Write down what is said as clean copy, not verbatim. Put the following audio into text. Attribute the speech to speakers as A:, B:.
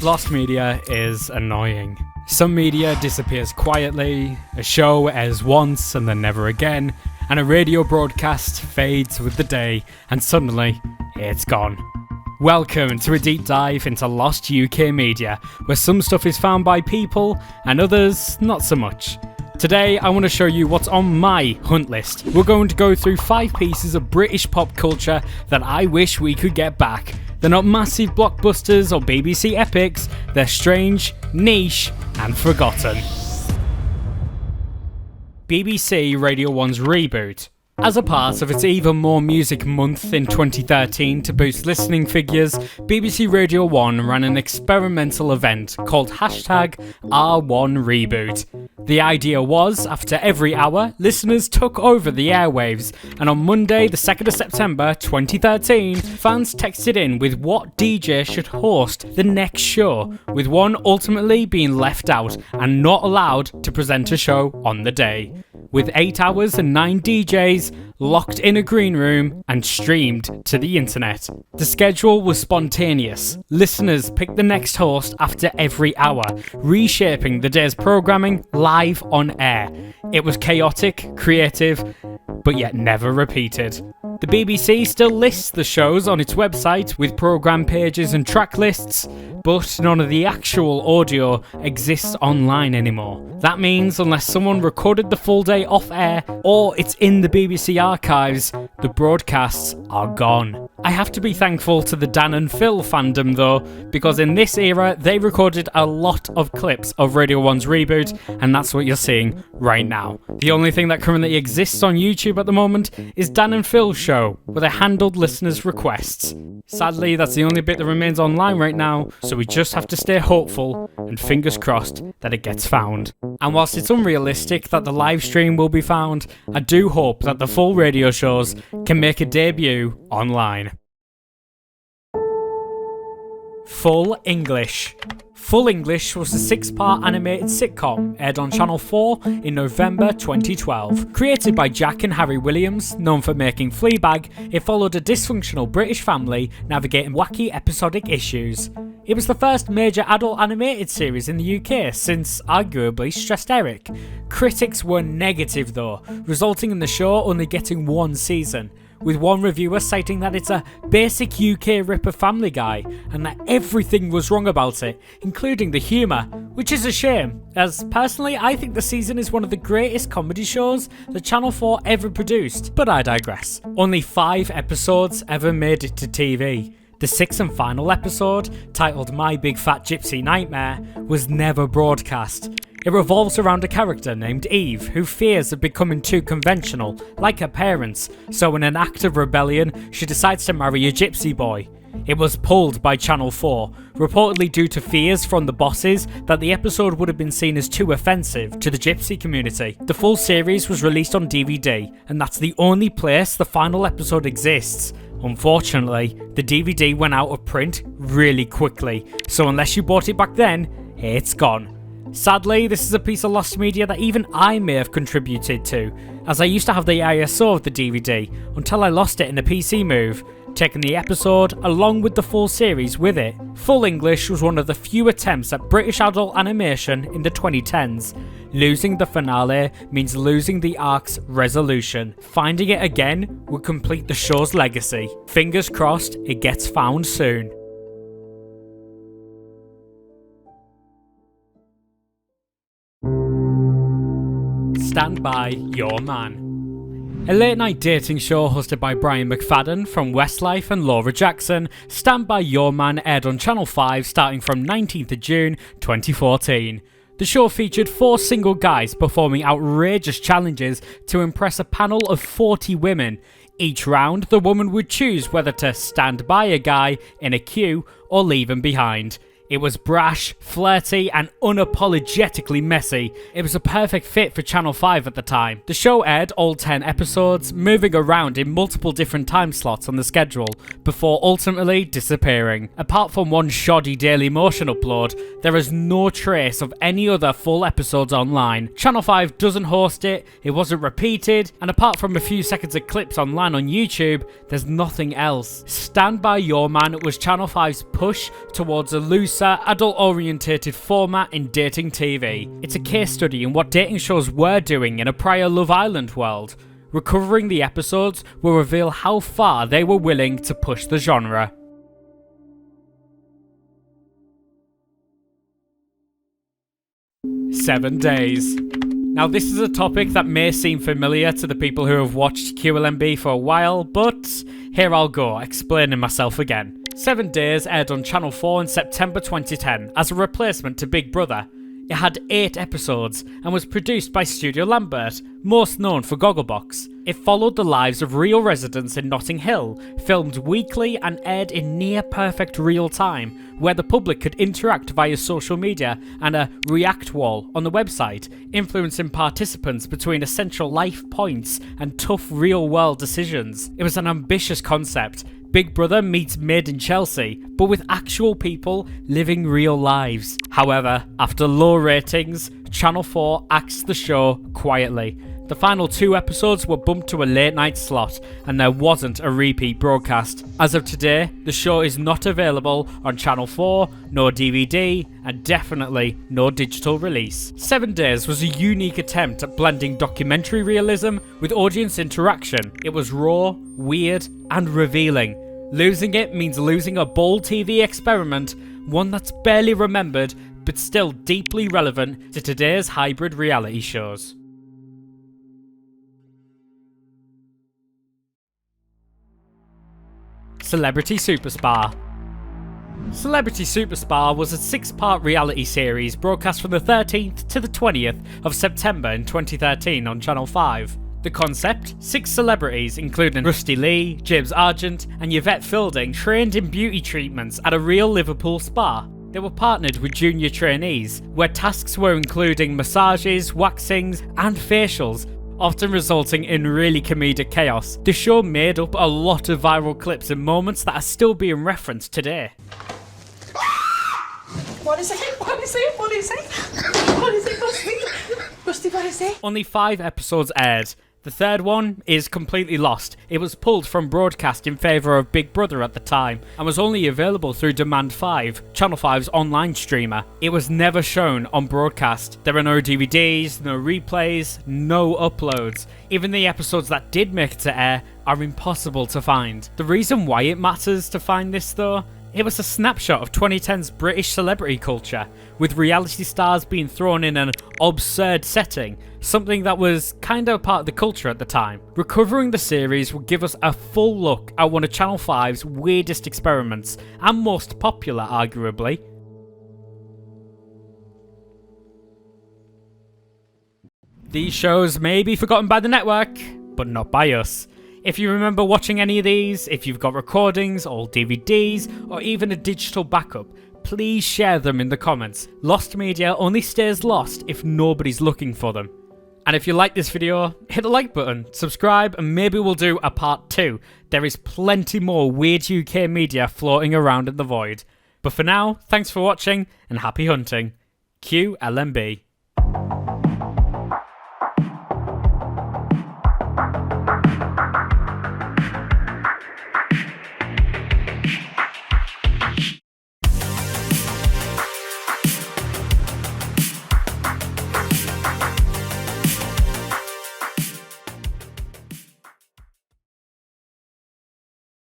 A: Lost media is annoying. Some media disappears quietly, a show airs once and then never again, and a radio broadcast fades with the day, and suddenly, it's gone. Welcome to a deep dive into lost UK media, where some stuff is found by people, and others not so much. Today, I want to show you what's on my hunt list. We're going to go through 5 pieces of British pop culture that I wish we could get back. They're not massive blockbusters or BBC epics, they're strange, niche, and forgotten. BBC Radio 1's REBOOT. As a part of its Even More Music Month in 2013 to boost listening figures, BBC Radio 1 ran an experimental event called #R1Reboot. The idea was, after every hour, listeners took over the airwaves, and on Monday the 2nd of September 2013, fans texted in with what DJ should host the next show, with one ultimately being left out and not allowed to present a show on the day. With 8 hours and 9 DJs locked in a green room and streamed to the internet. The schedule was spontaneous. Listeners picked the next host after every hour, reshaping the day's programming live on air. It was chaotic, creative, but yet never repeated. The BBC still lists the shows on its website with programme pages and track lists, but none of the actual audio exists online anymore. That means unless someone recorded the full day off air or it's in the BBC archives, the broadcasts are gone. I have to be thankful to the Dan and Phil fandom though, because in this era they recorded a lot of clips of Radio 1's REBOOT, and that's what you're seeing right now. The only thing that currently exists on YouTube at the moment is Dan and Phil's show, where they handled listeners' requests. Sadly, that's the only bit that remains online right now, so we just have to stay hopeful and fingers crossed that it gets found. And whilst it's unrealistic that the live stream will be found, I do hope that the full radio shows can make a debut online. Full English. Full English was a 6-part animated sitcom aired on Channel 4 in November 2012. Created by Jack and Harry Williams, known for making Fleabag, it followed a dysfunctional British family navigating wacky episodic issues. It was the first major adult animated series in the UK since, arguably, Stressed Eric. Critics were negative though, resulting in the show only getting 1 season, with one reviewer citing that it's a basic UK rip of Family Guy and that everything was wrong about it, including the humour, which is a shame, as personally I think the season is one of the greatest comedy shows that Channel 4 ever produced, but I digress. Only 5 episodes ever made it to TV. The 6th and final episode, titled My Big Fat Gypsy Nightmare, was never broadcast. It revolves around a character named Eve who fears of becoming too conventional, like her parents, so in an act of rebellion, she decides to marry a gypsy boy. It was pulled by Channel 4, reportedly due to fears from the bosses that the episode would have been seen as too offensive to the gypsy community. The full series was released on DVD, and that's the only place the final episode exists. Unfortunately, the DVD went out of print really quickly, so unless you bought it back then, it's gone. Sadly, this is a piece of lost media that even I may have contributed to, as I used to have the ISO of the DVD until I lost it in a PC move, taking the episode along with the full series with it. Full English was one of the few attempts at British adult animation in the 2010s. Losing the finale means losing the arc's resolution. Finding it again would complete the show's legacy. Fingers crossed it gets found soon. Stand By Your Man. A late-night dating show hosted by Brian McFadden from Westlife and Laura Jackson, Stand By Your Man aired on Channel 5 starting from 19th of June 2014. The show featured 4 single guys performing outrageous challenges to impress a panel of 40 women. Each round, the woman would choose whether to stand by a guy in a queue or leave him behind. It was brash, flirty, and unapologetically messy. It was a perfect fit for Channel 5 at the time. The show aired all 10 episodes, moving around in multiple different time slots on the schedule, before ultimately disappearing. Apart from one shoddy Daily Motion upload, there is no trace of any other full episodes online. Channel 5 doesn't host it, it wasn't repeated, and apart from a few seconds of clips online on YouTube, there's nothing else. Stand By Your Man was Channel 5's push towards a loose closer, adult-orientated format in dating TV. It's a case study in what dating shows were doing in a prior Love Island world. Recovering the episodes will reveal how far they were willing to push the genre. "7 Days." Now this is a topic that may seem familiar to the people who have watched QLMB for a while, but here I'll go, explaining myself again. 7 Days aired on Channel 4 in September 2010 as a replacement to Big Brother. It had 8 episodes and was produced by Studio Lambert, most known for Gogglebox. It followed the lives of real residents in Notting Hill, filmed weekly and aired in near-perfect real time, where the public could interact via social media and a react wall on the website, influencing participants between essential life points and tough real-world decisions. It was an ambitious concept. Big Brother meets Made in Chelsea, but with actual people living real lives. However, after low ratings, Channel 4 axed the show quietly. The final 2 episodes were bumped to a late night slot, and there wasn't a repeat broadcast. As of today, the show is not available on Channel 4, no DVD, and definitely no digital release. 7 Days was a unique attempt at blending documentary realism with audience interaction. It was raw, weird, and revealing. Losing it means losing a bold TV experiment, one that's barely remembered, but still deeply relevant to today's hybrid reality shows. Celebrity Superstar. Celebrity Superstar was a 6-part reality series broadcast from the 13th to the 20th of September in 2013 on Channel 5. The concept: 6 celebrities, including Rusty Lee, James Argent, and Yvette Fielding, trained in beauty treatments at a real Liverpool spa. They were partnered with junior trainees, where tasks were including massages, waxings, and facials, often resulting in really comedic chaos. The show made up a lot of viral clips and moments that are still being referenced today.
B: What is it? What is it? What is it? What is it, Rusty? Rusty, what is it?
A: Only 5 episodes aired. The third one is completely lost. It was pulled from broadcast in favour of Big Brother at the time, and was only available through Demand 5, Channel 5's online streamer. It was never shown on broadcast. There are no DVDs, no replays, no uploads. Even the episodes that did make it to air are impossible to find. The reason why it matters to find this though, it was a snapshot of 2010's British celebrity culture, with reality stars being thrown in an absurd setting, something that was kinda a part of the culture at the time. Recovering the series will give us a full look at one of Channel 5's weirdest experiments, and most popular arguably. These shows may be forgotten by the network, but not by us. If you remember watching any of these, if you've got recordings or DVDs or even a digital backup, please share them in the comments. Lost media only stays lost if nobody's looking for them. And if you like this video, hit the like button, subscribe, and maybe we'll do a part 2. There is plenty more weird UK media floating around in the void. But for now, thanks for watching and happy hunting. QLMB.